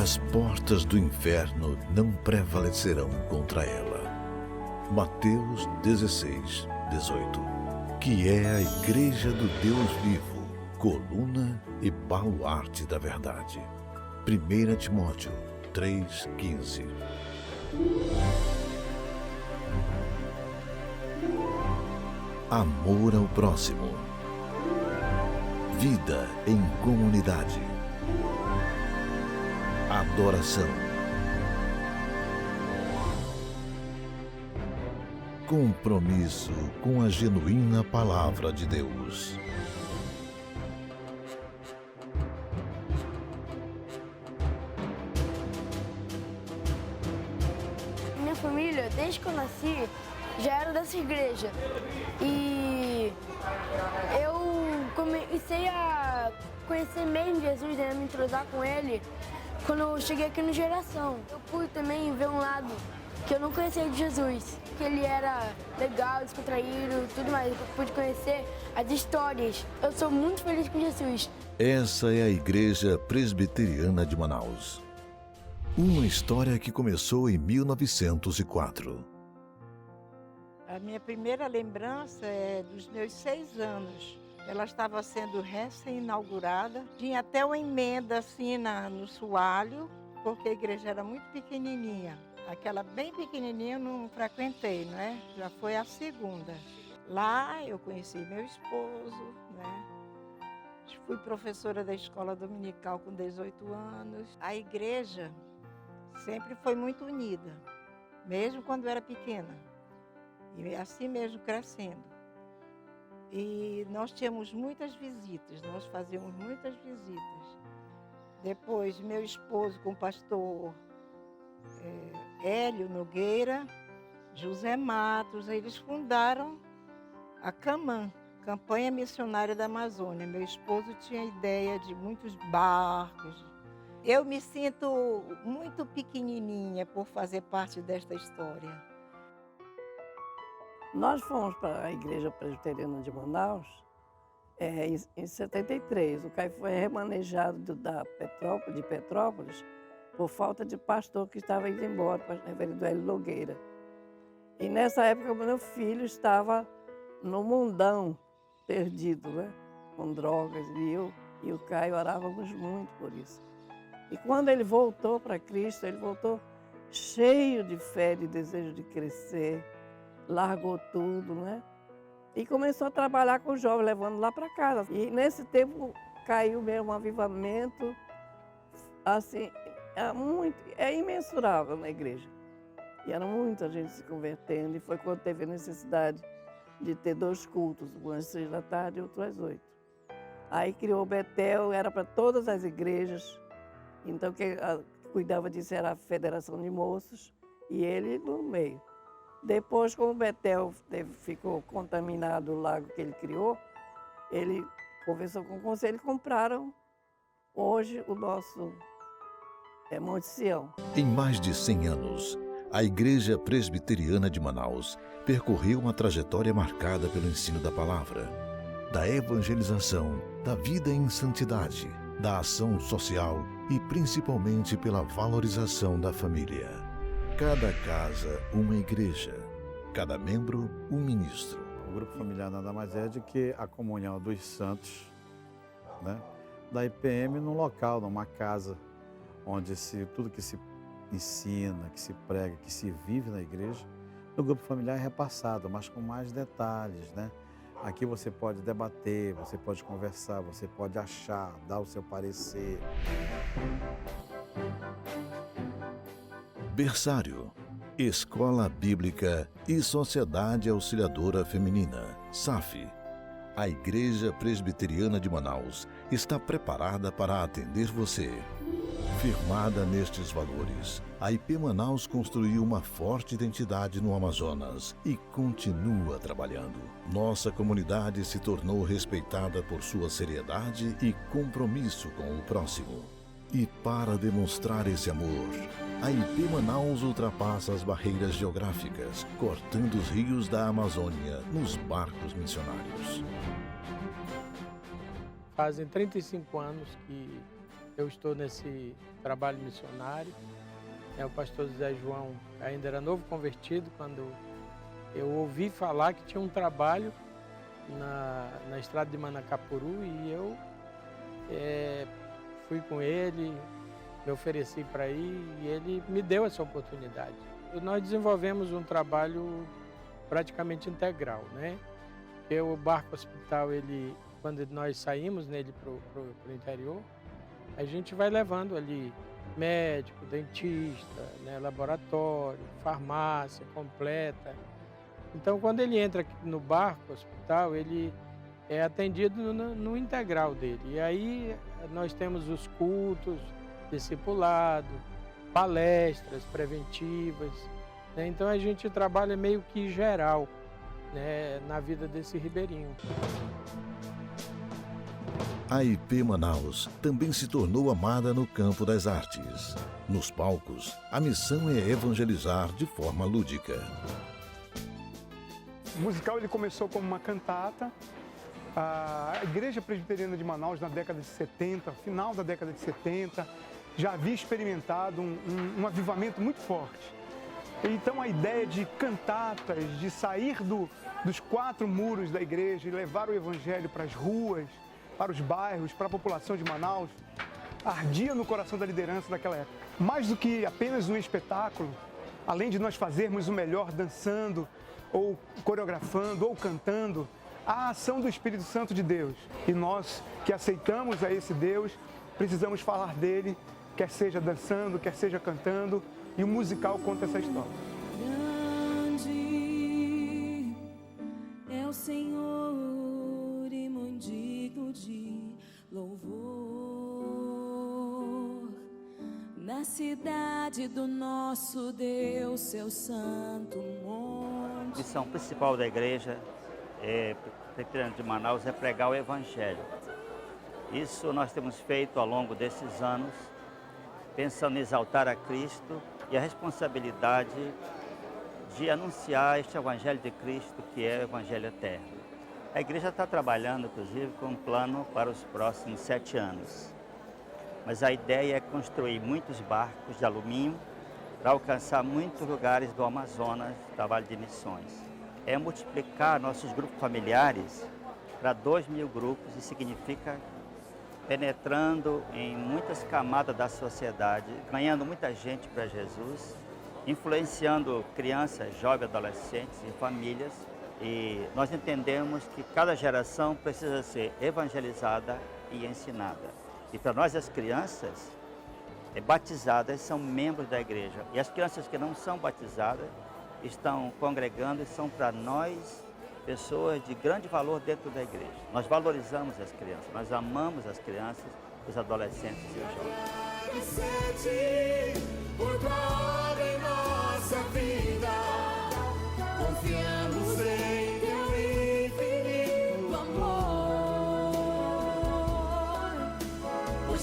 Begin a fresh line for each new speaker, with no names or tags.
as portas do inferno não prevalecerão contra ela. Mateus 16, 18. Que é a Igreja do Deus vivo, coluna e baluarte da verdade. 1 Timóteo 3,15. Amor ao próximo. Vida em comunidade. Adoração. Compromisso com a genuína Palavra de Deus.
Minha família, desde que eu nasci, já era dessa igreja. E eu comecei a conhecer mesmo Jesus, né, me entrosar com ele, quando eu cheguei aqui no Geração. Eu pude também ver um lado que eu não conhecia de Jesus, que ele era legal, descontraído, tudo mais. Eu pude conhecer as histórias. Eu sou muito feliz com Jesus.
Essa é a Igreja Presbiteriana de Manaus. Uma história que começou em 1904.
A minha primeira lembrança é dos meus 6 anos. Ela estava sendo recém-inaugurada. Tinha até uma emenda assim no soalho, porque a igreja era muito pequenininha. Aquela bem pequenininha eu não frequentei, né? Já foi a segunda. Lá eu conheci meu esposo, né? Fui professora da escola dominical com 18 anos. A igreja sempre foi muito unida, mesmo quando eu era pequena. E assim mesmo crescendo. E nós tínhamos muitas visitas, nós fazíamos muitas visitas. Depois, meu esposo com o pastor Hélio Nogueira, José Matos, eles fundaram a CAMAN, Campanha Missionária da Amazônia. Meu esposo tinha ideia de muitos barcos. Eu me sinto muito pequenininha por fazer parte desta história.
Nós fomos para a Igreja Presbiteriana de Manaus em 73. O CAI foi remanejado de Petrópolis por falta de pastor que estava indo embora, o reverendo Hélio Nogueira. E nessa época meu filho estava no mundão, perdido, né? Com drogas. E eu e o Caio orávamos muito por isso. E quando ele voltou para Cristo, ele voltou cheio de fé, de desejo de crescer. Largou tudo, né? E começou a trabalhar com os jovens, levando lá para casa. E nesse tempo caiu mesmo um avivamento, assim, é imensurável na igreja. E era muita gente se convertendo, e foi quando teve a necessidade de ter 2 cultos, um às 6 da tarde e outro às 8. Aí criou o Betel, era para todas as igrejas. Então quem cuidava disso era a Federação de Moços, e ele no meio. Depois, como o Betel ficou contaminado o lago que ele criou, ele conversou com o conselho e compraram hoje o nosso Monte Sião.
Em mais de 100 anos, a Igreja Presbiteriana de Manaus percorreu uma trajetória marcada pelo ensino da palavra, da evangelização, da vida em santidade, da ação social e principalmente pela valorização da família. Cada casa, uma igreja. Cada membro, um ministro.
O grupo familiar nada mais é do que a comunhão dos santos, né? Da IPM num local, numa casa, onde tudo que se ensina, que se prega, que se vive na igreja, no grupo familiar é repassado, mas com mais detalhes, né? Aqui você pode debater, você pode conversar, você pode achar, dar o seu parecer.
Berçário, Escola Bíblica e Sociedade Auxiliadora Feminina, SAF. A Igreja Presbiteriana de Manaus está preparada para atender você. Firmada nestes valores, a IP Manaus construiu uma forte identidade no Amazonas e continua trabalhando. Nossa comunidade se tornou respeitada por sua seriedade e compromisso com o próximo. E para demonstrar esse amor, a IP Manaus ultrapassa as barreiras geográficas, cortando os rios da Amazônia nos barcos missionários.
Fazem 35 anos que eu estou nesse trabalho missionário. O pastor José João ainda era novo convertido quando eu ouvi falar que tinha um trabalho na estrada de Manacapuru e eu fui com ele, me ofereci para ir e ele me deu essa oportunidade. Nós desenvolvemos um trabalho praticamente integral, né? Porque o barco hospital, quando nós saímos nele para o interior, a gente vai levando ali médico, dentista, né, laboratório, farmácia completa. Então, quando ele entra aqui no barco hospital, ele é atendido no integral dele. E aí nós temos os cultos, discipulado, palestras preventivas, né? Então a gente trabalha meio que geral, né, na vida desse ribeirinho.
A IP Manaus também se tornou amada no campo das artes. Nos palcos, a missão é evangelizar de forma lúdica.
O musical ele começou como uma cantata. A Igreja Presbiteriana de Manaus, na década de 70, final da década de 70, já havia experimentado um avivamento muito forte. Então a ideia de cantatas, de sair dos 4 muros da igreja e levar o evangelho para as ruas, para os bairros, para a população de Manaus, ardia no coração da liderança daquela época. Mais do que apenas um espetáculo, além de nós fazermos o melhor dançando, ou coreografando, ou cantando, a ação do Espírito Santo de Deus. E nós que aceitamos a esse Deus, precisamos falar dele, quer seja dançando, quer seja cantando, e o musical conta essa história.
Grande é o Senhor e muito digno de louvor. Na cidade do nosso Deus, seu santo monte.
A missão principal da igreja Presbiteriana de Manaus é pregar o Evangelho. Isso nós temos feito ao longo desses anos, pensando em exaltar a Cristo e a responsabilidade de anunciar este Evangelho de Cristo, que é o Evangelho eterno. A igreja está trabalhando, inclusive, com um plano para os próximos 7 anos. Mas a ideia é construir muitos barcos de alumínio para alcançar muitos lugares do Amazonas, trabalho de missões. É multiplicar nossos grupos familiares para 2.000 grupos, e significa penetrando em muitas camadas da sociedade, ganhando muita gente para Jesus, influenciando crianças, jovens, adolescentes e famílias. E nós entendemos que cada geração precisa ser evangelizada e ensinada. E para nós as crianças batizadas são membros da igreja. E as crianças que não são batizadas estão congregando e são para nós pessoas de grande valor dentro da igreja. Nós valorizamos as crianças, nós amamos as crianças, os adolescentes e os jovens.
Por tua obra em nossa vida, confiamos em teu infinito amor, pois